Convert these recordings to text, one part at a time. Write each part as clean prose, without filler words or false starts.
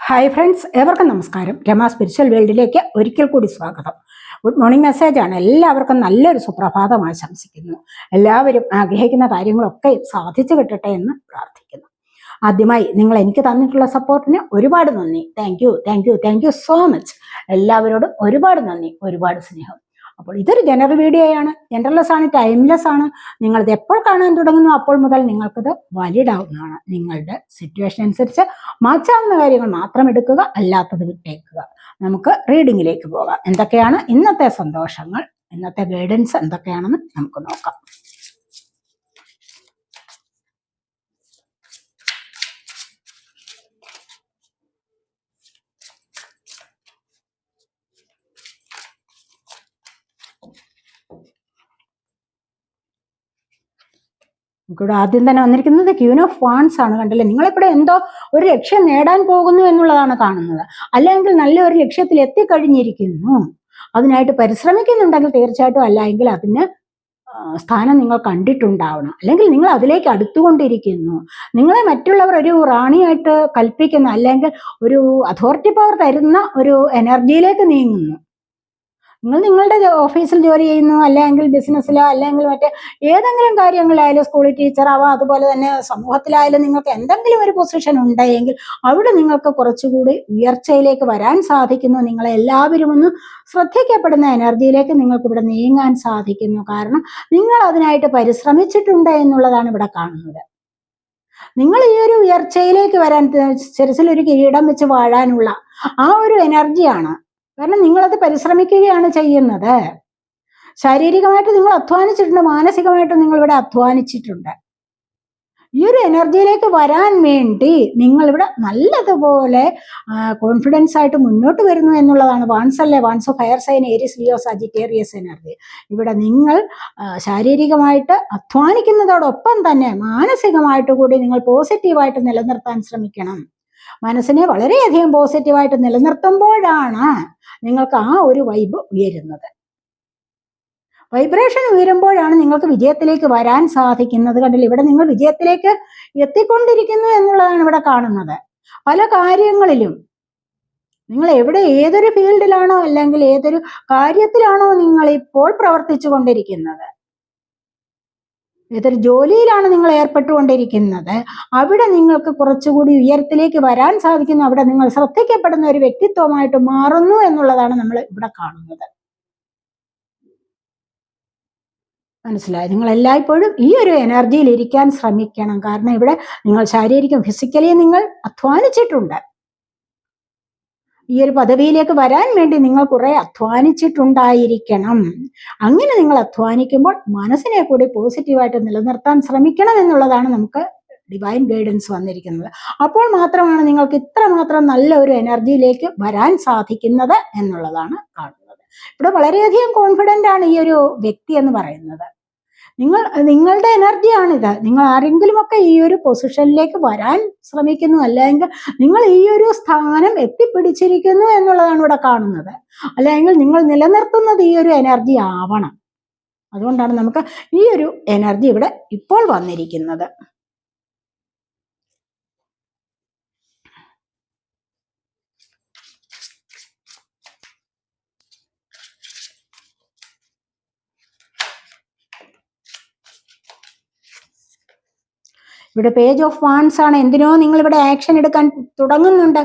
Hi friends, ഏവർക്കും നമസ്കാരം. Rama spiritual വേൾഡിലേക്ക് ഒരിക്കൽ കൂടി സ്വാഗതം. ഗുഡ് മോർണിംഗ് മെസ്സേജാണ്. എല്ലാവർക്കും നല്ലൊരു സുപ്രഭാതം ആശംസിക്കുന്നു. എല്ലാവരും ആഗ്രഹിക്കുന്ന കാര്യങ്ങളൊക്കെ സാധിച്ചു കിട്ടട്ടെ എന്ന് പ്രാർത്ഥിക്കുന്നു. ആദ്യമായി നിങ്ങൾ എനിക്ക് തന്നിട്ടുള്ള സപ്പോർട്ടിന് ഒരുപാട് നന്ദി. Thank you so much. എല്ലാവരോടും ഒരുപാട് നന്ദി, ഒരുപാട് സ്നേഹം. അപ്പോൾ ഇതൊരു ജനറൽ വീഡിയോയാണ്, ജനറൽലെസ് ആണ്, ടൈംലെസ് ആണ്. നിങ്ങളിത് എപ്പോൾ കാണാൻ തുടങ്ങുന്നു അപ്പോൾ മുതൽ നിങ്ങൾക്കിത് വാലിഡ് ആവുന്നതാണ്. നിങ്ങളുടെ സിറ്റുവേഷൻ അനുസരിച്ച് മാറ്റാവുന്ന കാര്യങ്ങൾ മാത്രം എടുക്കുക, അല്ലാത്തത് വിട്ടേക്കുക. നമുക്ക് റീഡിങ്ങിലേക്ക് പോകാം. എന്തൊക്കെയാണ് ഇന്നത്തെ സന്തോഷങ്ങൾ, ഇന്നത്തെ ഗൈഡൻസ് എന്തൊക്കെയാണെന്ന് നമുക്ക് നോക്കാം. ഇവിടെ ആദ്യം തന്നെ വന്നിരിക്കുന്നത് ക്യൂൻ ഓഫ് വാൺസ് ആണ്. കണ്ടില്ലേ, നിങ്ങളിവിടെ എന്തോ ഒരു ലക്ഷ്യം നേടാൻ പോകുന്നു എന്നുള്ളതാണ് കാണുന്നത്. അല്ലെങ്കിൽ നല്ലൊരു ലക്ഷ്യത്തിൽ എത്തിക്കഴിഞ്ഞിരിക്കുന്നു, അതിനായിട്ട് പരിശ്രമിക്കുന്നുണ്ടെങ്കിൽ തീർച്ചയായിട്ടും, അല്ലെങ്കിൽ അതിന് സ്ഥാനം നിങ്ങൾ കണ്ടിട്ടുണ്ടാവണം, അല്ലെങ്കിൽ നിങ്ങൾ അതിലേക്ക് അടുത്തുകൊണ്ടിരിക്കുന്നു. നിങ്ങളെ മറ്റുള്ളവർ ഒരു റാണിയായിട്ട് കൽപ്പിക്കുന്ന, അല്ലെങ്കിൽ ഒരു അതോറിറ്റി പവർ തരുന്ന ഒരു എനർജിയിലേക്ക് നീങ്ങുന്നു. നിങ്ങൾ നിങ്ങളുടെ ഓഫീസിൽ ജോലി ചെയ്യുന്നു, അല്ലെങ്കിൽ ബിസിനസ്സിലോ, അല്ലെങ്കിൽ മറ്റേ ഏതെങ്കിലും കാര്യങ്ങളിലായാലും, സ്കൂളിൽ ടീച്ചറാവാം, അതുപോലെ തന്നെ സമൂഹത്തിലായാലും നിങ്ങൾക്ക് എന്തെങ്കിലും ഒരു പൊസിഷൻ ഉണ്ടെങ്കിൽ അവിടെ നിങ്ങൾക്ക് കുറച്ചുകൂടി ഉയർച്ചയിലേക്ക് വരാൻ സാധിക്കുന്നു. നിങ്ങളെ എല്ലാവരും ഒന്ന് ശ്രദ്ധിക്കപ്പെടുന്ന എനർജിയിലേക്ക് നിങ്ങൾക്ക് ഇവിടെ നീങ്ങാൻ സാധിക്കുന്നു. കാരണം നിങ്ങൾ അതിനായിട്ട് പരിശ്രമിച്ചിട്ടുണ്ട് എന്നുള്ളതാണ് ഇവിടെ കാണുന്നത്. നിങ്ങൾ ഈ ഒരു ഉയർച്ചയിലേക്ക് വരാൻ, ശിരസിൽ ഒരു കിരീടം വെച്ച് വാഴാനുള്ള ആ ഒരു എനർജിയാണ്. കാരണം നിങ്ങളത് പരിശ്രമിക്കുകയാണ് ചെയ്യുന്നത്. ശാരീരികമായിട്ട് നിങ്ങൾ അധ്വാനിച്ചിട്ടുണ്ട്, മാനസികമായിട്ട് നിങ്ങൾ ഇവിടെ അധ്വാനിച്ചിട്ടുണ്ട്. ഈ ഒരു എനർജിയിലേക്ക് വരാൻ വേണ്ടി നിങ്ങളിവിടെ നല്ലതുപോലെ കോൺഫിഡൻസ് ആയിട്ട് മുന്നോട്ട് വരുന്നു എന്നുള്ളതാണ്. വാൺസ് അല്ലേ, wands of fire sign, Aries, Leo, Sagittarius energy. ഇവിടെ നിങ്ങൾ ശാരീരികമായിട്ട് അധ്വാനിക്കുന്നതോടൊപ്പം തന്നെ മാനസികമായിട്ട് കൂടി നിങ്ങൾ പോസിറ്റീവായിട്ട് നിലനിർത്താൻ ശ്രമിക്കണം. മനസ്സിനെ വളരെയധികം പോസിറ്റീവായിട്ട് നിലനിർത്തുമ്പോഴാണ് നിങ്ങൾക്ക് ആ ഒരു വൈബ് ഉയരുന്നത്. വൈബ്രേഷൻ ഉയരുമ്പോഴാണ് നിങ്ങൾക്ക് വിജയത്തിലേക്ക് വരാൻ സാധിക്കുന്നത്. കണ്ടില്ല, ഇവിടെ നിങ്ങൾ വിജയത്തിലേക്ക് എത്തിക്കൊണ്ടിരിക്കുന്നു എന്നുള്ളതാണ് ഇവിടെ കാണുന്നത്. പല കാര്യങ്ങളിലും നിങ്ങൾ ഏതൊരു ഫീൽഡിലാണോ, അല്ലെങ്കിൽ ഏതൊരു കാര്യത്തിലാണോ നിങ്ങൾ ഇപ്പോൾ പ്രവർത്തിച്ചു കൊണ്ടിരിക്കുന്നത്, ഏതൊരു ജോലിയിലാണ് നിങ്ങൾ ഏർപ്പെട്ടുകൊണ്ടിരിക്കുന്നത്, അവിടെ നിങ്ങൾക്ക് കുറച്ചുകൂടി ഉയരത്തിലേക്ക് വരാൻ സാധിക്കുന്നു. അവിടെ നിങ്ങൾ ശ്രദ്ധിക്കപ്പെടുന്ന ഒരു വ്യക്തിത്വമായിട്ട് മാറുന്നു എന്നുള്ളതാണ് നമ്മൾ ഇവിടെ കാണുന്നത്. മനസ്സിലായി? നിങ്ങൾ എല്ലായ്പ്പോഴും ഈ ഒരു എനർജിയിൽ ഇരിക്കാൻ ശ്രമിക്കണം. കാരണം ഇവിടെ നിങ്ങൾ ശാരീരികം, ഫിസിക്കലി നിങ്ങൾ അധ്വാനിച്ചിട്ടുണ്ട്. ഈ ഒരു പദവിയിലേക്ക് വരാൻ വേണ്ടി നിങ്ങൾ കുറെ അധ്വാനിച്ചിട്ടുണ്ടായിരിക്കണം. അങ്ങനെ നിങ്ങൾ അധ്വാനിക്കുമ്പോൾ മനസ്സിനെ കൂടി പോസിറ്റീവായിട്ട് നിലനിർത്താൻ ശ്രമിക്കണം എന്നുള്ളതാണ് നമുക്ക് ഡിവൈൻ ഗൈഡൻസ് വന്നിരിക്കുന്നത്. അപ്പോൾ മാത്രമാണ് നിങ്ങൾക്ക് ഇത്രമാത്രം നല്ല ഒരു എനർജിയിലേക്ക് വരാൻ സാധിക്കുന്നത് എന്നുള്ളതാണ് കാണുന്നത്. ഇവിടെ വളരെയധികം കോൺഫിഡൻ്റ് ആണ് ഈ ഒരു വ്യക്തി എന്ന് പറയുന്നത്. നിങ്ങളുടെ എനർജിയാണിത്. നിങ്ങൾ ആരെങ്കിലുമൊക്കെ ഈ ഒരു പൊസിഷനിലേക്ക് വരാൻ ശ്രമിക്കുന്നു, അല്ലെങ്കിൽ നിങ്ങൾ ഈ ഒരു സ്ഥാനം എത്തിപ്പിടിച്ചിരിക്കുന്നു എന്നുള്ളതാണ് ഇവിടെ കാണുന്നത്. അല്ലെങ്കിൽ നിങ്ങൾ നിലനിർത്തുന്നത് ഈ ഒരു എനർജി ആവണം. അതുകൊണ്ടാണ് നമുക്ക് ഈ ഒരു എനർജി ഇവിടെ ഇപ്പോൾ വന്നിരിക്കുന്നത്. ഇവിടെ പേജ് ഓഫ് വാൺസ് ആണ്. എന്തിനോ നിങ്ങൾ ഇവിടെ ആക്ഷൻ എടുക്കാൻ തുടങ്ങുന്നുണ്ട്.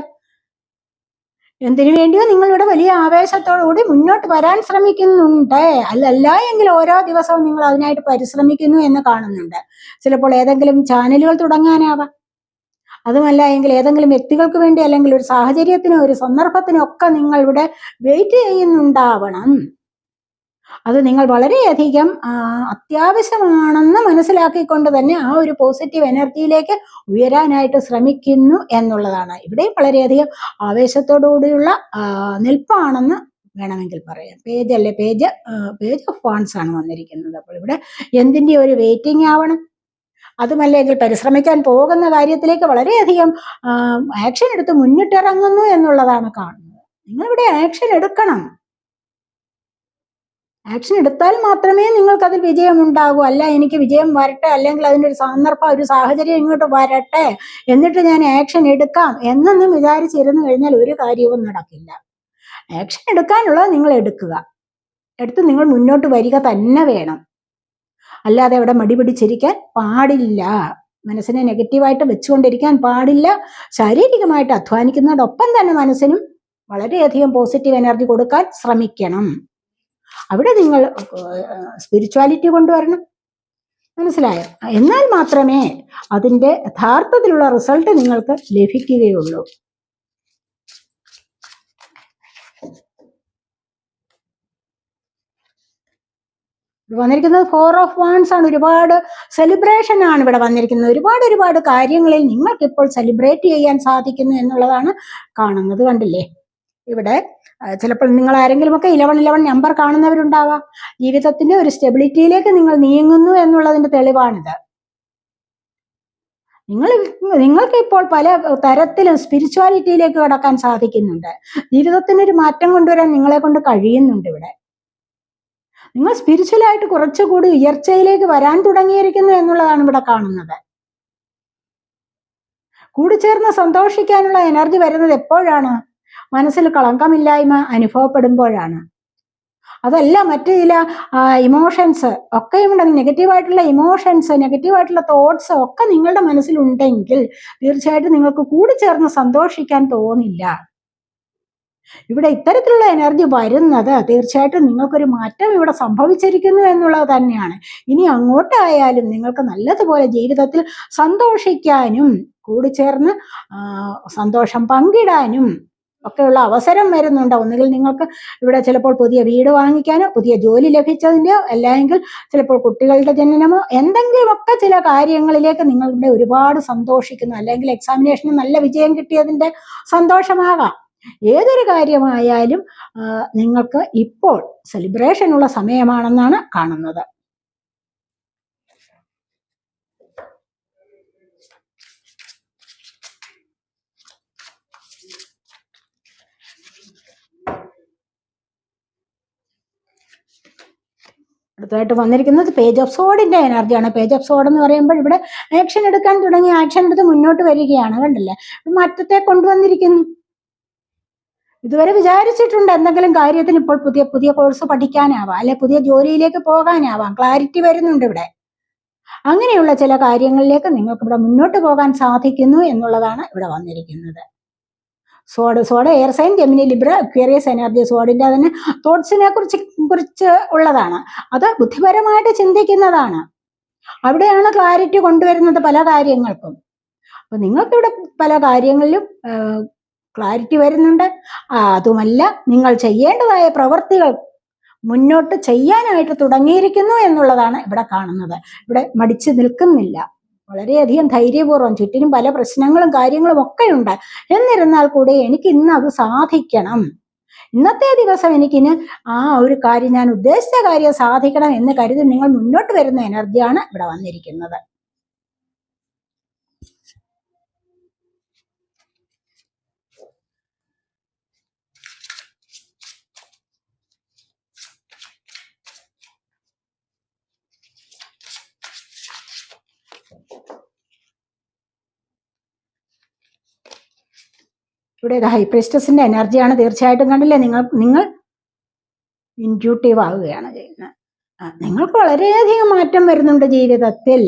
എന്തിനു വേണ്ടിയോ നിങ്ങൾ ഇവിടെ വലിയ ആവേശത്തോടുകൂടി മുന്നോട്ട് വരാൻ ശ്രമിക്കുന്നുണ്ട്. അല്ല എങ്കിൽ ഓരോ ദിവസവും നിങ്ങൾ അതിനായിട്ട് പരിശ്രമിക്കുന്നു എന്ന് കാണുന്നുണ്ട്. ചിലപ്പോൾ ഏതെങ്കിലും ചാനലുകൾ തുടങ്ങാനാവാം, അതുമല്ല എങ്കിൽ ഏതെങ്കിലും വ്യക്തികൾക്ക് വേണ്ടി, അല്ലെങ്കിൽ ഒരു സാഹചര്യത്തിനോ ഒരു സന്ദർഭത്തിനോ ഒക്കെ നിങ്ങൾ ഇവിടെ വെയിറ്റ് ചെയ്യുന്നുണ്ടാവണം. അത് നിങ്ങൾ വളരെയധികം അത്യാവശ്യമാണെന്ന് മനസ്സിലാക്കിക്കൊണ്ട് തന്നെ ആ ഒരു പോസിറ്റീവ് എനർജിയിലേക്ക് ഉയരാനായിട്ട് ശ്രമിക്കുന്നു എന്നുള്ളതാണ്. ഇവിടെയും വളരെയധികം ആവേശത്തോടുകൂടിയുള്ള നിൽപ്പാണെന്ന് വേണമെങ്കിൽ പറയാം. പേജ് ഓഫ് വാൺസ് ആണ് വന്നിരിക്കുന്നത്. അപ്പോൾ ഇവിടെ എന്തിൻ്റെ ഒരു വെയിറ്റിംഗ് ആവണം. അതുമല്ലെങ്കിൽ പരിശ്രമിക്കാൻ പോകുന്ന കാര്യത്തിലേക്ക് വളരെയധികം ആക്ഷൻ എടുത്ത് മുന്നിട്ടിറങ്ങുന്നു എന്നുള്ളതാണ് കാണുന്നത്. നിങ്ങളിവിടെ ആക്ഷൻ എടുക്കണം. ആക്ഷൻ എടുത്താൽ മാത്രമേ നിങ്ങൾക്കതിൽ വിജയം ഉണ്ടാകൂ. അല്ല എനിക്ക് വിജയം വരട്ടെ, അല്ലെങ്കിൽ അതിനൊരു സന്ദർഭം, ഒരു സാഹചര്യം ഇങ്ങോട്ട് വരട്ടെ, എന്നിട്ട് ഞാൻ ആക്ഷൻ എടുക്കാം എന്നൊന്നും വിചാരിച്ചിരുന്നു കഴിഞ്ഞാൽ ഒരു കാര്യവും നടക്കില്ല. ആക്ഷൻ എടുക്കാനുള്ളത് നിങ്ങൾ എടുക്കുക, എടുത്ത് നിങ്ങൾ മുന്നോട്ട് വരിക തന്നെ വേണം. അല്ലാതെ അവിടെ മടി പിടിച്ചിരിക്കാൻ പാടില്ല. മനസ്സിനെ നെഗറ്റീവായിട്ട് വെച്ചുകൊണ്ടിരിക്കാൻ പാടില്ല. ശാരീരികമായിട്ട് അധ്വാനിക്കുന്നതോടൊപ്പം തന്നെ മനസ്സിനും വളരെയധികം പോസിറ്റീവ് എനർജി കൊടുക്കാൻ ശ്രമിക്കണം. അവിടെ നിങ്ങൾ സ്പിരിച്വാലിറ്റി കൊണ്ടുവരണം. മനസ്സിലായോ? എന്നാൽ മാത്രമേ അതിൻ്റെ യഥാർത്ഥത്തിലുള്ള റിസൾട്ട് നിങ്ങൾക്ക് ലഭിക്കുകയുള്ളൂ. വന്നിരിക്കുന്നത് 4 ഓഫ് വാൻഡ്സ് ആണ്. ഒരുപാട് സെലിബ്രേഷൻ ആണ് ഇവിടെ വന്നിരിക്കുന്നത്. ഒരുപാട് കാര്യങ്ങളിൽ നിങ്ങൾക്കിപ്പോൾ സെലിബ്രേറ്റ് ചെയ്യാൻ സാധിക്കുന്നു എന്നുള്ളതാണ് കാണുന്നത്. കണ്ടില്ലേ? ഇവിടെ ചിലപ്പോൾ നിങ്ങൾ ആരെങ്കിലുമൊക്കെ 11 നമ്പർ കാണുന്നവരുണ്ടാവാം. ജീവിതത്തിന്റെ ഒരു സ്റ്റെബിലിറ്റിയിലേക്ക് നിങ്ങൾ നീങ്ങുന്നു എന്നുള്ളതിന്റെ തെളിവാണിത്. നിങ്ങൾക്ക് ഇപ്പോൾ പല തരത്തിലും സ്പിരിച്വാലിറ്റിയിലേക്ക് കടക്കാൻ സാധിക്കുന്നുണ്ട്. ജീവിതത്തിനൊരു മാറ്റം കൊണ്ടുവരാൻ നിങ്ങളെ കൊണ്ട് കഴിയുന്നുണ്ട്. ഇവിടെ നിങ്ങൾ സ്പിരിച്വലായിട്ട് കുറച്ചുകൂടി ഉയർച്ചയിലേക്ക് വരാൻ തുടങ്ങിയിരിക്കുന്നു എന്നുള്ളതാണ് ഇവിടെ കാണുന്നത്. കൂടിച്ചേർന്ന് സന്തോഷിക്കാനുള്ള എനർജി വരുന്നത് എപ്പോഴാണ്? മനസ്സിൽ കളങ്കമില്ലായ്മ അനുഭവപ്പെടുമ്പോഴാണ്. അതല്ല മറ്റു ചില ഇമോഷൻസ് ഒക്കെയും ഉണ്ടെങ്കിൽ, നെഗറ്റീവായിട്ടുള്ള ഇമോഷൻസ്, നെഗറ്റീവായിട്ടുള്ള തോട്ട്സ് ഒക്കെ നിങ്ങളുടെ മനസ്സിലുണ്ടെങ്കിൽ തീർച്ചയായിട്ടും നിങ്ങൾക്ക് കൂടിച്ചേർന്ന് സന്തോഷിക്കാൻ തോന്നില്ല. ഇവിടെ ഇത്തരത്തിലുള്ള എനർജി വരുന്നത് തീർച്ചയായിട്ടും നിങ്ങൾക്കൊരു മാറ്റം ഇവിടെ സംഭവിച്ചിരിക്കുന്നു എന്നുള്ളത് തന്നെയാണ്. ഇനി അങ്ങോട്ടായാലും നിങ്ങൾക്ക് നല്ലതുപോലെ ജീവിതത്തിൽ സന്തോഷിക്കാനും കൂടിച്ചേർന്ന് സന്തോഷം പങ്കിടാനും ഒക്കെയുള്ള അവസരം വരുന്നുണ്ട്. ഒന്നുകിൽ നിങ്ങൾക്ക് ഇവിടെ ചിലപ്പോൾ പുതിയ വീട് വാങ്ങിക്കാനോ, പുതിയ ജോലി ലഭിച്ചതിൻ്റെയോ, അല്ലെങ്കിൽ ചിലപ്പോൾ കുട്ടികളുടെ ജനനമോ, എന്തെങ്കിലുമൊക്കെ ചില കാര്യങ്ങളിലേക്ക് നിങ്ങളുടെ ഒരുപാട് സന്തോഷിക്കുന്നു. അല്ലെങ്കിൽ എക്സാമിനേഷന് നല്ല വിജയം കിട്ടിയതിൻ്റെ സന്തോഷമാകാം. ഏതൊരു കാര്യമായാലും നിങ്ങൾക്ക് ഇപ്പോൾ സെലിബ്രേഷനുള്ള സമയമാണെന്നാണ് കാണുന്നത്. അടുത്തതായിട്ട് വന്നിരിക്കുന്നത് പേജ് ഓഫ് സോഡിന്റെ എനർജിയാണ്. പേജ് ഓഫ് സോഡ് എന്ന് പറയുമ്പോൾ ഇവിടെ ആക്ഷൻ എടുക്കാൻ തുടങ്ങി, ആക്ഷൻ എടുത്ത് മുന്നോട്ട് വരികയാണ്. കണ്ടില്ലേ? മാറ്റത്തെ കൊണ്ടുവന്നിരിക്കുന്നു. ഇതുവരെ വിചാരിച്ചിട്ടുണ്ട് എന്തെങ്കിലും കാര്യത്തിന് ഇപ്പോൾ പുതിയ കോഴ്സ് പഠിക്കാനാവാം, അല്ലെ പുതിയ ജോലിയിലേക്ക് പോകാനാവാം. ക്ലാരിറ്റി വരുന്നുണ്ട് ഇവിടെ. അങ്ങനെയുള്ള ചില കാര്യങ്ങളിലേക്ക് നിങ്ങൾക്ക് ഇവിടെ മുന്നോട്ട് പോകാൻ സാധിക്കുന്നു എന്നുള്ളതാണ് ഇവിടെ വന്നിരിക്കുന്നത്. Sword air sign, Gemini, Libra, Aquarius energy. സോഡിന്റെ തന്നെ തോട്ട്സിനെ കുറിച്ച് ഉള്ളതാണ്. അത് ബുദ്ധിപരമായിട്ട് ചിന്തിക്കുന്നതാണ്. അവിടെയാണ് ക്ലാരിറ്റി കൊണ്ടുവരുന്നത് പല കാര്യങ്ങൾക്കും. അപ്പൊ നിങ്ങൾക്കിവിടെ പല കാര്യങ്ങളിലും ക്ലാരിറ്റി വരുന്നുണ്ട്. അതുമല്ല, നിങ്ങൾ ചെയ്യേണ്ടതായ പ്രവൃത്തികൾ മുന്നോട്ട് ചെയ്യാനായിട്ട് തുടങ്ങിയിരിക്കുന്നു എന്നുള്ളതാണ് ഇവിടെ കാണുന്നത്. ഇവിടെ മടിച്ചു നിൽക്കുന്നില്ല, വളരെയധികം ധൈര്യപൂർവ്വം. ചുറ്റിനും പല പ്രശ്നങ്ങളും കാര്യങ്ങളും ഒക്കെ ഉണ്ട്. എന്നിരുന്നാൽ കൂടി എനിക്ക് ഇന്ന് അത് സാധിക്കണം, ഇന്നത്തെ ദിവസം എനിക്കിന് ആ ഒരു കാര്യം, ഞാൻ ഉദ്ദേശിച്ച കാര്യം സാധിക്കണം എന്ന് കരുതി നിങ്ങൾ മുന്നോട്ട് വരുന്ന എനർജിയാണ് ഇവിടെ വന്നിരിക്കുന്നത്. ഇവിടെ ഹൈ പ്രീസ്റ്റസിന്റെ എനർജിയാണ്. തീർച്ചയായിട്ടും കണ്ടില്ലേ, നിങ്ങൾ ഇൻറ്റ്യൂട്ടീവ് ആവുകയാണ് ചെയ്യുന്നത്. നിങ്ങൾക്ക് വളരെയധികം മാറ്റം വരുന്നുണ്ട് ജീവിതത്തിൽ.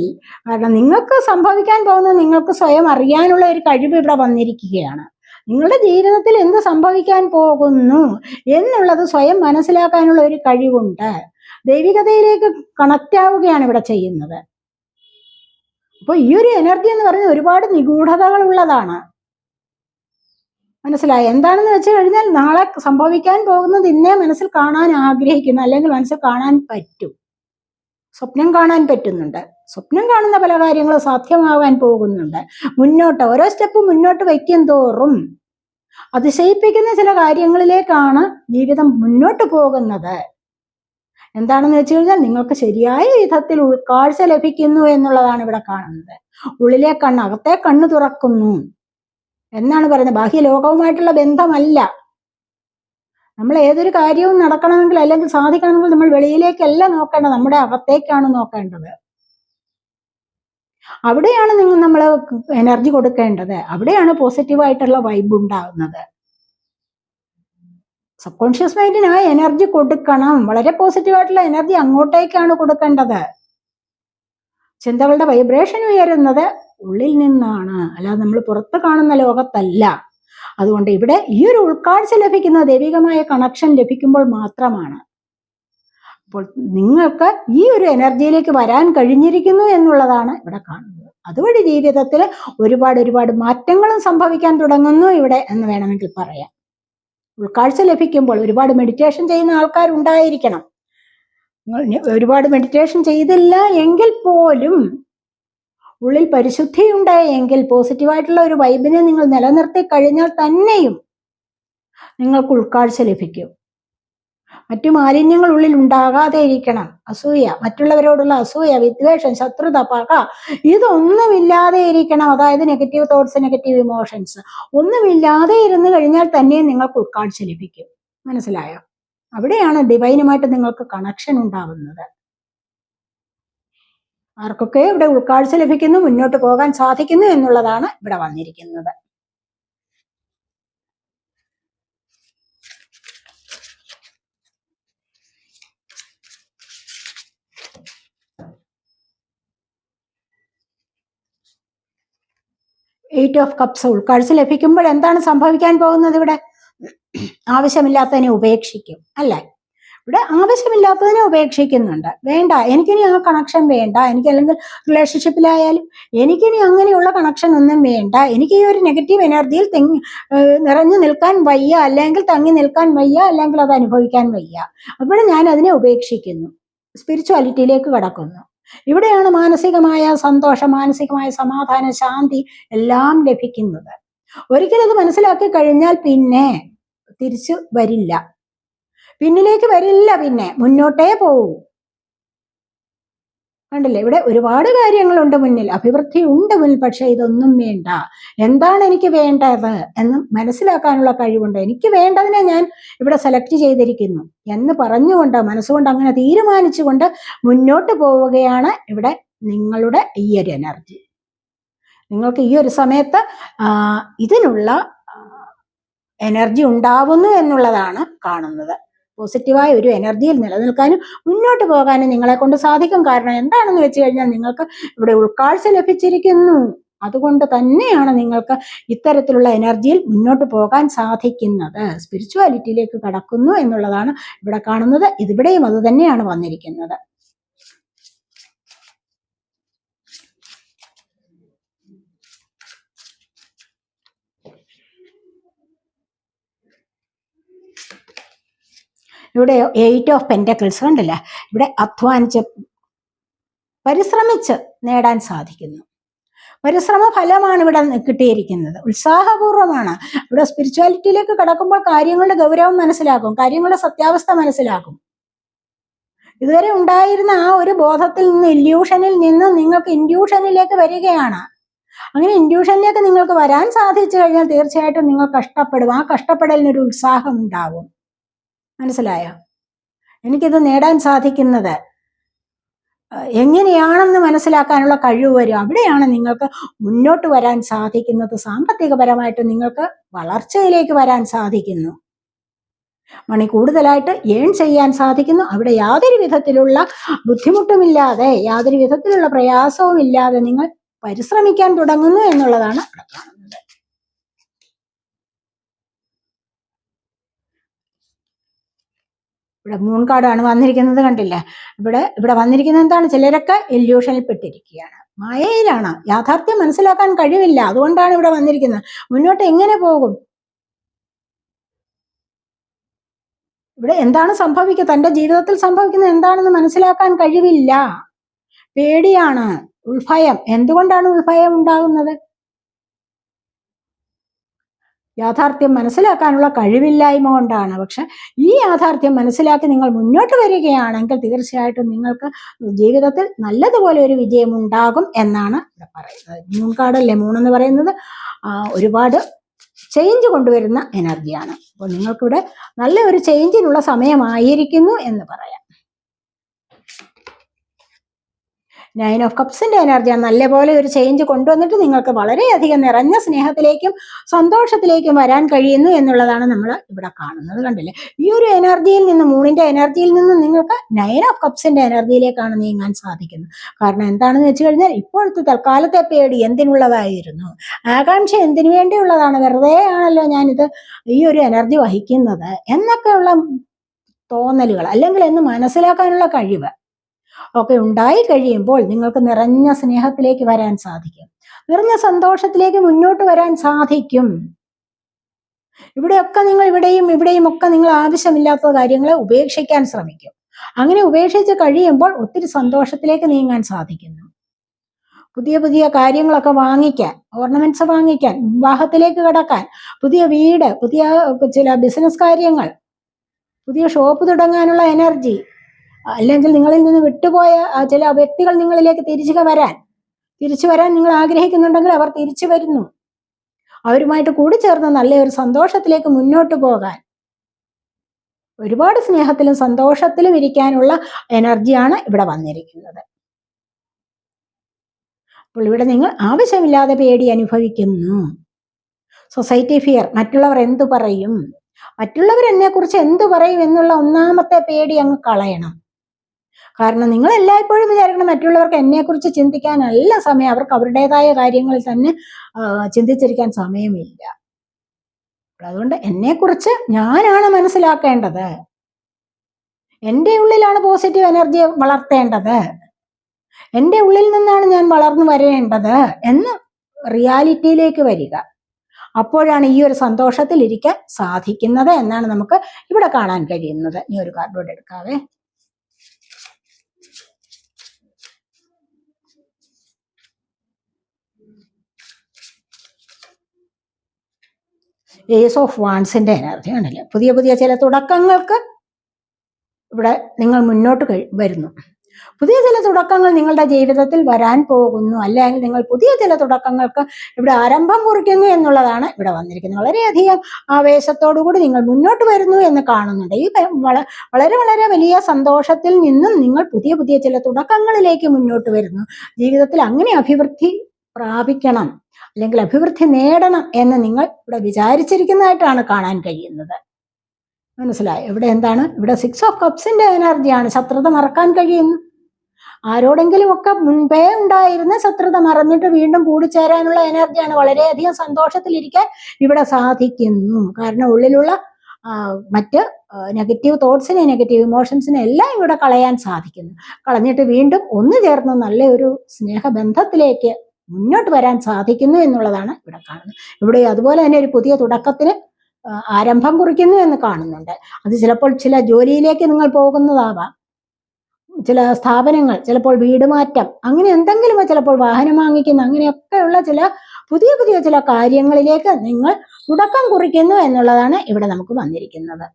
കാരണം നിങ്ങൾക്ക് സംഭവിക്കാൻ പോകുന്നത് നിങ്ങൾക്ക് സ്വയം അറിയാനുള്ള ഒരു കഴിവ് ഇവിടെ വന്നിരിക്കുകയാണ്. നിങ്ങളുടെ ജീവിതത്തിൽ എന്ത് സംഭവിക്കാൻ പോകുന്നു എന്നുള്ളത് സ്വയം മനസ്സിലാക്കാനുള്ള ഒരു കഴിവുണ്ട്. ദൈവികതയിലേക്ക് കണക്റ്റ് ആവുകയാണ് ഇവിടെ ചെയ്യുന്നത്. അപ്പോൾ ഈ ഒരു എനർജി എന്ന് പറയുന്നത് ഒരുപാട് നിഗൂഢതകൾ ഉള്ളതാണ്. മനസ്സിലായി? എന്താണെന്ന് വെച്ച് കഴിഞ്ഞാൽ നാളെ സംഭവിക്കാൻ പോകുന്നത് ഇന്നേ മനസ്സിൽ കാണാൻ ആഗ്രഹിക്കുന്നു, അല്ലെങ്കിൽ മനസ്സിൽ കാണാൻ പറ്റും, സ്വപ്നം കാണാൻ പറ്റുന്നുണ്ട്. സ്വപ്നം കാണുന്ന പല കാര്യങ്ങളും സാധ്യമാകാൻ പോകുന്നുണ്ട്. മുന്നോട്ട് ഓരോ സ്റ്റെപ്പ് മുന്നോട്ട് വയ്ക്കും തോറും അതിശയിപ്പിക്കുന്ന ചില കാര്യങ്ങളിലേക്കാണ് ജീവിതം മുന്നോട്ട് പോകുന്നത്. എന്താണെന്ന് വെച്ച് കഴിഞ്ഞാൽ നിങ്ങൾക്ക് ശരിയായ വിധത്തിൽ ഉൾക്കാഴ്ച ലഭിക്കുന്നു എന്നുള്ളതാണ് ഇവിടെ കാണുന്നത്. ഉള്ളിലെ കണ്ണ് അകത്തെ കണ്ണ് തുറക്കുന്നു എന്നാണ് പറയുന്നത്. ബാഹ്യ ലോകവുമായിട്ടുള്ള ബന്ധമല്ല, നമ്മൾ ഏതൊരു കാര്യവും നടക്കണമെങ്കിൽ അല്ലെങ്കിൽ സാധിക്കണമെങ്കിൽ നമ്മൾ വെളിയിലേക്കല്ല നോക്കേണ്ടത്, നമ്മുടെ അകത്തേക്കാണ് നോക്കേണ്ടത്. അവിടെയാണ് നമ്മൾ എനർജി കൊടുക്കേണ്ടത്. അവിടെയാണ് പോസിറ്റീവായിട്ടുള്ള വൈബ് ഉണ്ടാകുന്നത്. സബ് കോൺഷ്യസ് മൈൻഡിന് ആ എനർജി കൊടുക്കണം. വളരെ പോസിറ്റീവായിട്ടുള്ള എനർജി അങ്ങോട്ടേക്കാണ് കൊടുക്കേണ്ടത്. ചിന്തകളുടെ വൈബ്രേഷൻ ഉയരുന്നത് ഉള്ളിൽ നിന്നാണ്, അല്ലാതെ നമ്മൾ പുറത്ത് കാണുന്ന ലോകത്തല്ല. അതുകൊണ്ട് ഇവിടെ ഈ ഒരു ഉൾക്കാഴ്ച ലഭിക്കുന്ന ദൈവികമായ കണക്ഷൻ ലഭിക്കുമ്പോൾ മാത്രമാണ്. അപ്പോൾ നിങ്ങൾക്ക് ഈ ഒരു എനർജിയിലേക്ക് വരാൻ കഴിഞ്ഞിരിക്കുന്നു എന്നുള്ളതാണ് ഇവിടെ കാണുന്നത്. അതുവഴി ജീവിതത്തിൽ ഒരുപാട് മാറ്റങ്ങളും സംഭവിക്കാൻ തുടങ്ങുന്നു ഇവിടെ എന്ന് വേണമെങ്കിൽ പറയാം. ഉൾക്കാഴ്ച ലഭിക്കുമ്പോൾ ഒരുപാട് മെഡിറ്റേഷൻ ചെയ്യുന്ന ആൾക്കാരുണ്ടായിരിക്കണം. ഒരുപാട് മെഡിറ്റേഷൻ ചെയ്തില്ല എങ്കിൽ പോലും ഉള്ളിൽ പരിശുദ്ധി ഉണ്ടായെങ്കിൽ, പോസിറ്റീവായിട്ടുള്ള ഒരു വൈബിനെ നിങ്ങൾ നിലനിർത്തി കഴിഞ്ഞാൽ തന്നെയും നിങ്ങൾക്ക് ഉൾക്കാഴ്ച ലഭിക്കും. മറ്റു മാലിന്യങ്ങൾ ഉള്ളിൽ ഉണ്ടാകാതെ ഇരിക്കണം. അസൂയ, മറ്റുള്ളവരോടുള്ള അസൂയ, വിദ്വേഷം, ശത്രുത, പക, ഇതൊന്നുമില്ലാതെ ഇരിക്കണം. അതായത് നെഗറ്റീവ് തോട്ട്സ്, നെഗറ്റീവ് ഇമോഷൻസ് ഒന്നുമില്ലാതെ ഇരുന്ന് കഴിഞ്ഞാൽ തന്നെ നിങ്ങൾക്ക് ഉൾക്കാഴ്ച ലഭിക്കും. മനസ്സിലായോ? അവിടെയാണ് ഡിവൈനുമായിട്ട് നിങ്ങൾക്ക് കണക്ഷൻ ഉണ്ടാവുന്നത്. ആർക്കൊക്കെ ഇവിടെ ഉൾക്കാഴ്ച ലഭിക്കുന്നു, മുന്നോട്ട് പോകാൻ സാധിക്കുന്നു എന്നുള്ളതാണ് ഇവിടെ വന്നിരിക്കുന്നത്. എയ്റ്റ് ഓഫ് കപ്സ് ഉൾക്കാഴ്ച ലഭിക്കുമ്പോൾ എന്താണ് സംഭവിക്കാൻ പോകുന്നത്? ഇവിടെ ആവശ്യമില്ലാത്തതിനെ ഉപേക്ഷിക്കും, അല്ലേ? ഇവിടെ ആവശ്യമില്ലാത്തതിനെ ഉപേക്ഷിക്കുന്നുണ്ട്. വേണ്ട, എനിക്കിനി ആ കണക്ഷൻ വേണ്ട, എനിക്ക് അല്ലെങ്കിൽ റിലേഷൻഷിപ്പിലായാലും എനിക്കിനി അങ്ങനെയുള്ള കണക്ഷൻ ഒന്നും വേണ്ട, എനിക്ക് ഈ ഒരു നെഗറ്റീവ് എനർജിയിൽ നിറഞ്ഞു നിൽക്കാൻ വയ്യ, അല്ലെങ്കിൽ തങ്ങി നിൽക്കാൻ വയ്യ, അല്ലെങ്കിൽ അത് അനുഭവിക്കാൻ വയ്യ. അപ്പോൾ ഞാൻ അതിനെ ഉപേക്ഷിക്കുന്നു, സ്പിരിച്വാലിറ്റിയിലേക്ക് കടക്കുന്നു. ഇവിടെയാണ് മാനസികമായ സന്തോഷം, മാനസികമായ സമാധാനം, ശാന്തി എല്ലാം ലഭിക്കുന്നത്. ഒരിക്കലും അത് മനസ്സിലാക്കി കഴിഞ്ഞാൽ പിന്നെ തിരിച്ചു വരില്ല, പിന്നിലേക്ക് വരില്ല, പിന്നെ മുന്നോട്ടേ പോകൂ. കണ്ടില്ലേ, ഇവിടെ ഒരുപാട് കാര്യങ്ങളുണ്ട് മുന്നിൽ, അഭിവൃദ്ധി ഉണ്ട് മുന്നിൽ. പക്ഷെ ഇതൊന്നും വേണ്ട, എന്താണ് എനിക്ക് വേണ്ടത് എന്ന് മനസ്സിലാക്കാനുള്ള കഴിവുണ്ട്. എനിക്ക് വേണ്ടതിനെ ഞാൻ ഇവിടെ സെലക്ട് ചെയ്തിരിക്കുന്നു എന്ന് പറഞ്ഞുകൊണ്ട്, മനസ്സുകൊണ്ട് അങ്ങനെ തീരുമാനിച്ചുകൊണ്ട് മുന്നോട്ട് പോവുകയാണ് ഇവിടെ നിങ്ങളുടെ ഈ ഒരു എനർജി. നിങ്ങൾക്ക് ഈ ഒരു സമയത്ത് ഇതിനുള്ള എനർജി ഉണ്ടാവുന്നു എന്നുള്ളതാണ് കാണുന്നത്. പോസിറ്റീവായ ഒരു എനർജിയിൽ നിലനിൽക്കാനും മുന്നോട്ട് പോകാനും നിങ്ങളെ കൊണ്ട് സാധിക്കും. കാരണം എന്താണെന്ന് വെച്ച് കഴിഞ്ഞാൽ നിങ്ങൾക്ക് ഇവിടെ ഉൾക്കാഴ്ച ലഭിച്ചിരിക്കുന്നു. അതുകൊണ്ട് തന്നെയാണ് നിങ്ങൾക്ക് ഇത്തരത്തിലുള്ള എനർജിയിൽ മുന്നോട്ട് പോകാൻ സാധിക്കുന്നത്. സ്പിരിച്വാലിറ്റിയിലേക്ക് കടക്കുന്നു എന്നുള്ളതാണ് ഇവിടെ കാണുന്നത്. ഇതിവിടെയും അത് തന്നെയാണ് വന്നിരിക്കുന്നത്. ഇവിടെ 8 ഓഫ് പെന്റക്കിൾസ് കണ്ടില്ല, ഇവിടെ അധ്വാനിച്ച് പരിശ്രമിച്ച് നേടാൻ സാധിക്കുന്നു. പരിശ്രമ ഫലമാണ് ഇവിടെ കിട്ടിയിരിക്കുന്നത്, ഉത്സാഹപൂർവമാണ്. ഇവിടെ സ്പിരിച്വാലിറ്റിയിലേക്ക് കടക്കുമ്പോൾ കാര്യങ്ങളുടെ ഗൗരവം മനസ്സിലാക്കും, കാര്യങ്ങളുടെ സത്യാവസ്ഥ മനസ്സിലാക്കും. ഇതുവരെ ഉണ്ടായിരുന്ന ആ ഒരു ബോധത്തിൽ നിന്ന്, ഇല്യൂഷനിൽ നിന്ന് നിങ്ങൾക്ക് ഇൻഡ്യൂഷനിലേക്ക് വരികയാണ്. അങ്ങനെ ഇൻഡ്യൂഷനിലേക്ക് നിങ്ങൾക്ക് വരാൻ സാധിച്ചു കഴിഞ്ഞാൽ തീർച്ചയായിട്ടും നിങ്ങൾ കഷ്ടപ്പെടും. ആ കഷ്ടപ്പെടലിനൊരു ഉത്സാഹം ഉണ്ടാവും. മനസ്സിലായോ? എനിക്കിത് നേടാൻ സാധിക്കുന്നത് എങ്ങനെയാണെന്ന് മനസ്സിലാക്കാനുള്ള കഴിവ് വരും. അവിടെയാണ് നിങ്ങൾക്ക് മുന്നോട്ട് വരാൻ സാധിക്കുന്നത്. സാമ്പത്തികപരമായിട്ട് നിങ്ങൾക്ക് വളർച്ചയിലേക്ക് വരാൻ സാധിക്കുന്നു, മണി കൂടുതലായിട്ട് ഏൺ ചെയ്യാൻ സാധിക്കുന്നു. അവിടെ യാതൊരു വിധത്തിലുള്ള ബുദ്ധിമുട്ടുമില്ലാതെ, യാതൊരു വിധത്തിലുള്ള പ്രയാസവും ഇല്ലാതെ നിങ്ങൾ പരിശ്രമിക്കാൻ തുടങ്ങുന്നു എന്നുള്ളതാണ് ഇവിടെ കാണുന്നത്. ഇവിടെ മൂൺ കാർഡാണ് വന്നിരിക്കുന്നത്, കണ്ടില്ലേ? ഇവിടെ വന്നിരിക്കുന്നത് എന്താണ്? ചിലരൊക്കെ ഇല്യൂഷനിൽ പെട്ടിരിക്കുകയാണ്, മായയിലാണ്, യാഥാർത്ഥ്യം മനസ്സിലാക്കാൻ കഴിവില്ല. അതുകൊണ്ടാണ് ഇവിടെ വന്നിരിക്കുന്നത്. മുന്നോട്ട് എങ്ങനെ പോകും? ഇവിടെ എന്താണ് സംഭവിക്കുക, തൻ്റെ ജീവിതത്തിൽ സംഭവിക്കുന്നത് എന്താണെന്ന് മനസ്സിലാക്കാൻ കഴിവില്ല. പേടിയാണ്, ഉൾഭയം. എന്തുകൊണ്ടാണ് ഉൾഭയം ഉണ്ടാകുന്നത്? യാഥാർത്ഥ്യം മനസ്സിലാക്കാനുള്ള കഴിവില്ലായ്മ കൊണ്ടാണ്. പക്ഷെ ഈ യാഥാർത്ഥ്യം മനസ്സിലാക്കി നിങ്ങൾ മുന്നോട്ട് വരികയാണെങ്കിൽ തീർച്ചയായിട്ടും നിങ്ങൾക്ക് ജീവിതത്തിൽ നല്ലതുപോലെ ഒരു വിജയം ഉണ്ടാകും എന്നാണ് ഇവിടെ പറയുന്നത്. മൂൺ കാർഡല്ലേ, മൂണെന്ന് പറയുന്നത് ഒരുപാട് ചേഞ്ച് കൊണ്ടുവരുന്ന എനർജിയാണ്. അപ്പോൾ നിങ്ങൾക്കിവിടെ നല്ല ഒരു ചേഞ്ചിനുള്ള സമയമായിരിക്കുന്നു എന്ന് പറയാം. 9 ഓഫ് കപ്സിന്റെ എനർജിയാണ്. നല്ലപോലെ ഒരു ചേഞ്ച് കൊണ്ടുവന്നിട്ട് നിങ്ങൾക്ക് വളരെയധികം നിറഞ്ഞ സ്നേഹത്തിലേക്കും സന്തോഷത്തിലേക്കും വരാൻ കഴിയുന്നു എന്നുള്ളതാണ് നമ്മൾ ഇവിടെ കാണുന്നത്. കണ്ടില്ലേ? ഈ ഒരു എനർജിയിൽ നിന്ന്, മൂണിന്റെ എനർജിയിൽ നിന്ന് നിങ്ങൾക്ക് 9 ഓഫ് കപ്സിന്റെ എനർജിയിലേക്കാണ് നീങ്ങാൻ സാധിക്കുന്നത്. കാരണം എന്താണെന്ന് വെച്ച് കഴിഞ്ഞാൽ ഇപ്പോഴത്തെ തൽക്കാലത്തെ പേടി എന്തിനുള്ളതായിരുന്നു, ആകാംക്ഷ എന്തിനു വേണ്ടിയുള്ളതാണ്, വെറുതെ ആണല്ലോ ഞാനിത് ഈ ഒരു എനർജി വഹിക്കുന്നത് എന്നൊക്കെയുള്ള തോന്നലുകൾ അല്ലെങ്കിൽ എന്ന് മനസ്സിലാക്കാനുള്ള കഴിവ് ഒക്കെ ഉണ്ടായി കഴിയുമ്പോൾ നിങ്ങൾക്ക് നിറഞ്ഞ സ്നേഹത്തിലേക്ക് വരാൻ സാധിക്കും, നിറഞ്ഞ സന്തോഷത്തിലേക്ക് മുന്നോട്ട് വരാൻ സാധിക്കും. ഇവിടെയൊക്കെ നിങ്ങൾ ഇവിടെയും ഒക്കെ നിങ്ങൾ ആവശ്യമില്ലാത്ത കാര്യങ്ങളെ ഉപേക്ഷിക്കാൻ ശ്രമിക്കും. അങ്ങനെ ഉപേക്ഷിച്ച് കഴിയുമ്പോൾ ഒത്തിരി സന്തോഷത്തിലേക്ക് നീങ്ങാൻ സാധിക്കുന്നു. പുതിയ പുതിയ കാര്യങ്ങളൊക്കെ വാങ്ങിക്കാൻ, ഓർണമെന്റ്സ് വാങ്ങിക്കാൻ, വിവാഹത്തിലേക്ക് കടക്കാൻ, പുതിയ വീട്, പുതിയ ചില ബിസിനസ് കാര്യങ്ങൾ, പുതിയ ഷോപ്പ് തുടങ്ങാനുള്ള എനർജി, അല്ലെങ്കിൽ നിങ്ങളിൽ നിന്ന് വിട്ടുപോയ ചില വ്യക്തികൾ നിങ്ങളിലേക്ക് തിരിച്ചു വരാൻ നിങ്ങൾ ആഗ്രഹിക്കുന്നുണ്ടെങ്കിൽ അവർ തിരിച്ചു വരുന്നു. അവരുമായിട്ട് കൂടിച്ചേർന്ന് നല്ലൊരു സന്തോഷത്തിലേക്ക് മുന്നോട്ട് പോകാൻ, ഒരുപാട് സ്നേഹത്തിലും സന്തോഷത്തിലും ഇരിക്കാനുള്ള എനർജിയാണ് ഇവിടെ വന്നിരിക്കുന്നത്. അപ്പോൾ ഇവിടെ നിങ്ങൾ ആവശ്യമില്ലാതെ പേടി അനുഭവിക്കുന്നു. സൊസൈറ്റി ഫിയർ, മറ്റുള്ളവർ എന്തു പറയും, മറ്റുള്ളവർ എന്നെക്കുറിച്ച് എന്തു പറയും എന്നുള്ള ഒന്നാമത്തെ പേടി അങ്ങ് കളയണം. കാരണം നിങ്ങൾ എല്ലായ്പ്പോഴും വിചാരിക്കണം മറ്റുള്ളവർക്ക് എന്നെക്കുറിച്ച് ചിന്തിക്കാനല്ല സമയം, അവർക്ക് അവരുടേതായ കാര്യങ്ങളിൽ തന്നെ ചിന്തിച്ചിരിക്കാൻ സമയമില്ല. അതുകൊണ്ട് എന്നെക്കുറിച്ച് ഞാനാണ് മനസ്സിലാക്കേണ്ടത്, എൻ്റെ ഉള്ളിലാണ് പോസിറ്റീവ് എനർജി വളർത്തേണ്ടത്, എൻ്റെ ഉള്ളിൽ നിന്നാണ് ഞാൻ വളർന്നു വരേണ്ടത് എന്ന് റിയാലിറ്റിയിലേക്ക് വരിക. അപ്പോഴാണ് ഈ ഒരു സന്തോഷത്തിൽ ഇരിക്കാൻ സാധിക്കുന്നത് എന്നാണ് നമുക്ക് ഇവിടെ കാണാൻ കഴിയുന്നത്. ഇനി ഒരു കാർഡോട് എടുക്കാവേ. ഏസ് ഓഫ് വാൻസിന്റെ എനർജി ആണല്ലേ. പുതിയ പുതിയ ചില തുടക്കങ്ങൾക്ക് ഇവിടെ നിങ്ങൾ മുന്നോട്ട് വരുന്നു. പുതിയ ചില തുടക്കങ്ങൾ നിങ്ങളുടെ ജീവിതത്തിൽ വരാൻ പോകുന്നു, അല്ലെങ്കിൽ നിങ്ങൾ പുതിയ ചില തുടക്കങ്ങൾക്ക് ഇവിടെ ആരംഭം കുറിക്കുന്നു എന്നുള്ളതാണ് ഇവിടെ വന്നിരിക്കുന്നത്. വളരെയധികം ആവേശത്തോടുകൂടി നിങ്ങൾ മുന്നോട്ട് വരുന്നു എന്ന് കാണുന്നുണ്ട്. ഈ വളരെ വളരെ വലിയ സന്തോഷത്തിൽ നിന്നും നിങ്ങൾ പുതിയ പുതിയ ചില തുടക്കങ്ങളിലേക്ക് മുന്നോട്ട് വരുന്നു. ജീവിതത്തിൽ അങ്ങനെ അഭിവൃദ്ധി പ്രാപിക്കണം അല്ലെങ്കിൽ അഭിവൃദ്ധി നേടണം എന്ന് നിങ്ങൾ ഇവിടെ വിചാരിച്ചിരിക്കുന്നതായിട്ടാണ് കാണാൻ കഴിയുന്നത്. മനസ്സിലായോ? ഇവിടെ എന്താണ്? ഇവിടെ 6 ഓഫ് കപ്സിന്റെ എനർജിയാണ്. ശത്രുത മറക്കാൻ കഴിയുന്നു. ആരോടെങ്കിലും ഒക്കെ മുൻപേ ഉണ്ടായിരുന്ന ശത്രുത മറന്നിട്ട് വീണ്ടും കൂടിച്ചേരാനുള്ള എനർജിയാണ്. വളരെയധികം സന്തോഷത്തിലിരിക്കാൻ ഇവിടെ സാധിക്കുന്നു. കാരണം ഉള്ളിലുള്ള മറ്റ് നെഗറ്റീവ് തോട്ട്സിനെ, നെഗറ്റീവ് ഇമോഷൻസിനെ എല്ലാം ഇവിടെ കളയാൻ സാധിക്കുന്നു. കളഞ്ഞിട്ട് വീണ്ടും ഒന്നു ചേർന്ന് നല്ല ഒരു സ്നേഹബന്ധത്തിലേക്ക് മുന്നോട്ട് വരാൻ സാധിക്കുന്നു എന്നുള്ളതാണ് ഇവിടെ കാണുന്നത്. ഇവിടെ അതുപോലെ തന്നെ ഒരു പുതിയ തുടക്കത്തിന് ആരംഭം കുറിക്കുന്നു എന്ന് കാണുന്നുണ്ട്. അത് ചിലപ്പോൾ ചില ജോലിയിലേക്ക് നിങ്ങൾ പോകുന്നതാവാം, ചില സ്ഥാപനങ്ങൾ, ചിലപ്പോൾ വീട് മാറ്റം, അങ്ങനെ എന്തെങ്കിലും, ചിലപ്പോൾ വാഹനം വാങ്ങിക്കുന്ന, അങ്ങനെയൊക്കെയുള്ള ചില പുതിയ പുതിയ ചില കാര്യങ്ങളിലേക്ക് നിങ്ങൾ തുടക്കം കുറിക്കുന്നു എന്നുള്ളതാണ് ഇവിടെ നമുക്ക് വന്നിരിക്കുന്നത്.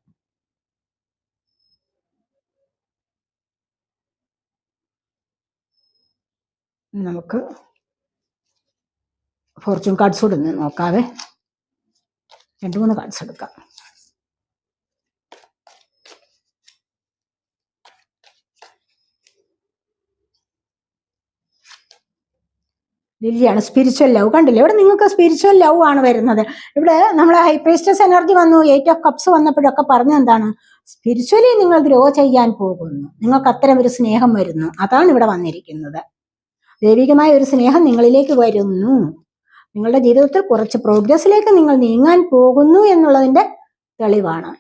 നമുക്ക് ഫോർച്യൂൺ കാർഡ്സ് കൂടെ ഒന്ന് നോക്കാവേ. 2-3 കാർഡ്സ് എടുക്കാം. ലില്ലിയാണ്. Spiritual love. കണ്ടില്ലേ? ഇവിടെ നിങ്ങൾക്ക് സ്പിരിച്വൽ ലവ് ആണ് വരുന്നത്. ഇവിടെ നമ്മളെ ഹൈ പ്രീസ്റ്റസ് എനർജി വന്നു, 8 ഓഫ് കപ്സ് വന്നപ്പോഴൊക്കെ പറഞ്ഞ എന്താണ്? സ്പിരിച്വലി നിങ്ങൾ ഗ്രോ ചെയ്യാൻ പോകുന്നു, നിങ്ങൾക്ക് അത്തരം ഒരു സ്നേഹം വരുന്നു. അതാണ് ഇവിടെ വന്നിരിക്കുന്നത്. ദൈവികമായ ഒരു സ്നേഹം നിങ്ങളിലേക്ക് വരുന്നു. നിങ്ങളുടെ ജീവിതത്തിൽ കുറച്ച് പ്രോഗ്രസ്സിലേക്ക് നിങ്ങൾ നീങ്ങാൻ പോകുന്നു എന്നുള്ളതിന്റെ തെളിവാണ്.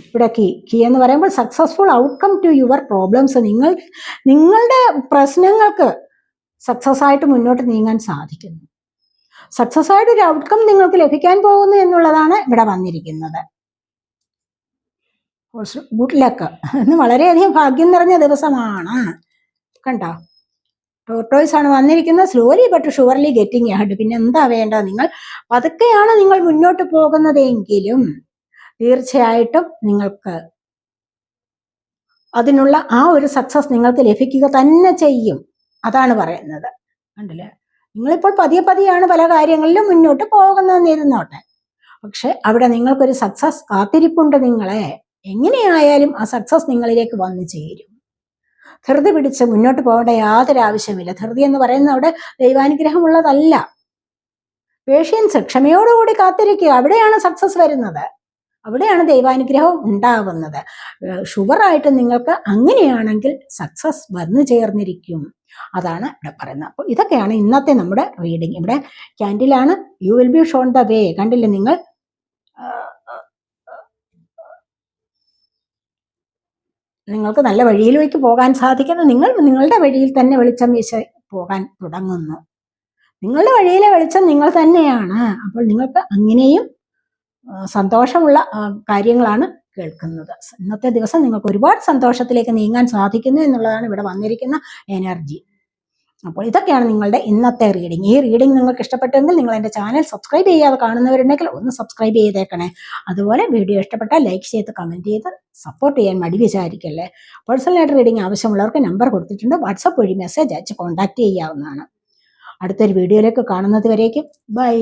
ഇവിടെ കീ എന്ന് പറയുമ്പോൾ successful outcome to your problems. നിങ്ങളുടെ പ്രശ്നങ്ങൾക്ക് സക്സസ് ആയിട്ട് മുന്നോട്ട് നീങ്ങാൻ സാധിക്കുന്നു. സക്സസ് ആയിട്ട് ഒരു ഔട്ട്കം നിങ്ങൾക്ക് ലഭിക്കാൻ പോകുന്നു എന്നുള്ളതാണ് ഇവിടെ വന്നിരിക്കുന്നത്. Good luck. ഇന്ന് വളരെയധികം ഭാഗ്യം നിറഞ്ഞ ദിവസമാണ്. കണ്ടോ? ടോർട്ടോയ്സ് ആണ് വന്നിരിക്കുന്നത്. Slowly but surely getting ahead. പിന്നെ എന്താ വേണ്ടത്? നിങ്ങൾ പതുക്കെയാണ് നിങ്ങൾ മുന്നോട്ട് പോകുന്നതെങ്കിലും തീർച്ചയായിട്ടും നിങ്ങൾക്ക് അതിനുള്ള ആ ഒരു സക്സസ് നിങ്ങൾക്ക് ലഭിക്കുക തന്നെ ചെയ്യും. അതാണ് പറയുന്നത്. കണ്ടില്ലേ? നിങ്ങളിപ്പോൾ പതിയെ പതിയാണ് പല കാര്യങ്ങളിലും മുന്നോട്ട് പോകുന്നതെന്നിരുന്നോട്ടെ, പക്ഷെ അവിടെ നിങ്ങൾക്കൊരു സക്സസ് കാത്തിരിപ്പുണ്ട്. നിങ്ങളെ എങ്ങനെയായാലും ആ സക്സസ് നിങ്ങളിലേക്ക് വന്നു ചേരും. ധൃതി പിടിച്ച് മുന്നോട്ട് പോകേണ്ട യാതൊരു ആവശ്യമില്ല. ധൃതി എന്ന് പറയുന്നത് അവിടെ ദൈവാനുഗ്രഹമുള്ളതല്ല. പേഷ്യൻസ്, ക്ഷമയോടുകൂടി കാത്തിരിക്കുക, അവിടെയാണ് സക്സസ് വരുന്നത്, അവിടെയാണ് ദൈവാനുഗ്രഹം ഉണ്ടാവുന്നത്. ഷുവറായിട്ട് നിങ്ങൾക്ക് അങ്ങനെയാണെങ്കിൽ സക്സസ് വന്നു ചേർന്നിരിക്കും. അതാണ് ഇവിടെ പറയുന്നത്. അപ്പോൾ ഇതൊക്കെയാണ് ഇന്നത്തെ നമ്മുടെ റീഡിങ്. ഇവിടെ ക്യാൻഡിലാണ് you will be shown the way. കണ്ടില്ലേ, നിങ്ങൾക്ക് നല്ല വഴിയിലേക്ക് പോകാൻ സാധിക്കുന്ന, നിങ്ങൾ നിങ്ങളുടെ വഴിയിൽ തന്നെ വെളിച്ചം വീശി പോകാൻ തുടങ്ങുന്നു. നിങ്ങളുടെ വഴിയിലെ വെളിച്ചം നിങ്ങൾ തന്നെയാണ്. അപ്പോൾ നിങ്ങൾക്ക് അങ്ങനെയും സന്തോഷമുള്ള കാര്യങ്ങളാണ് കേൾക്കുന്നത്. ഇന്നത്തെ ദിവസം നിങ്ങൾക്ക് ഒരുപാട് സന്തോഷത്തിലേക്ക് നീങ്ങാൻ സാധിക്കുന്നു എന്നുള്ളതാണ് ഇവിടെ വന്നിരിക്കുന്ന എനർജി. അപ്പോൾ ഇതൊക്കെയാണ് നിങ്ങളുടെ ഇന്നത്തെ റീഡിങ്. ഈ റീഡിങ് നിങ്ങൾക്ക് ഇഷ്ടപ്പെട്ടെങ്കിൽ നിങ്ങൾ എൻ്റെ ചാനൽ സബ്സ്ക്രൈബ് ചെയ്യാതെ കാണുന്നവരുണ്ടെങ്കിൽ ഒന്ന് സബ്സ്ക്രൈബ് ചെയ്തേക്കണേ. അതുപോലെ വീഡിയോ ഇഷ്ടപ്പെട്ടാൽ ലൈക്ക് ചെയ്ത് കമൻറ്റ് ചെയ്ത് സപ്പോർട്ട് ചെയ്യാൻ മടി വിചാരിക്കല്ലേ. പേഴ്സണലായിട്ട് റീഡിങ് ആവശ്യമുള്ളവർക്ക് നമ്പർ കൊടുത്തിട്ടുണ്ട്, വാട്സപ്പ് വഴി മെസ്സേജ് അയച്ച് കോൺടാക്ട് ചെയ്യാവുന്നതാണ്. അടുത്തൊരു വീഡിയോയിലേക്ക് കാണുന്നത് വരേക്കും ബൈ.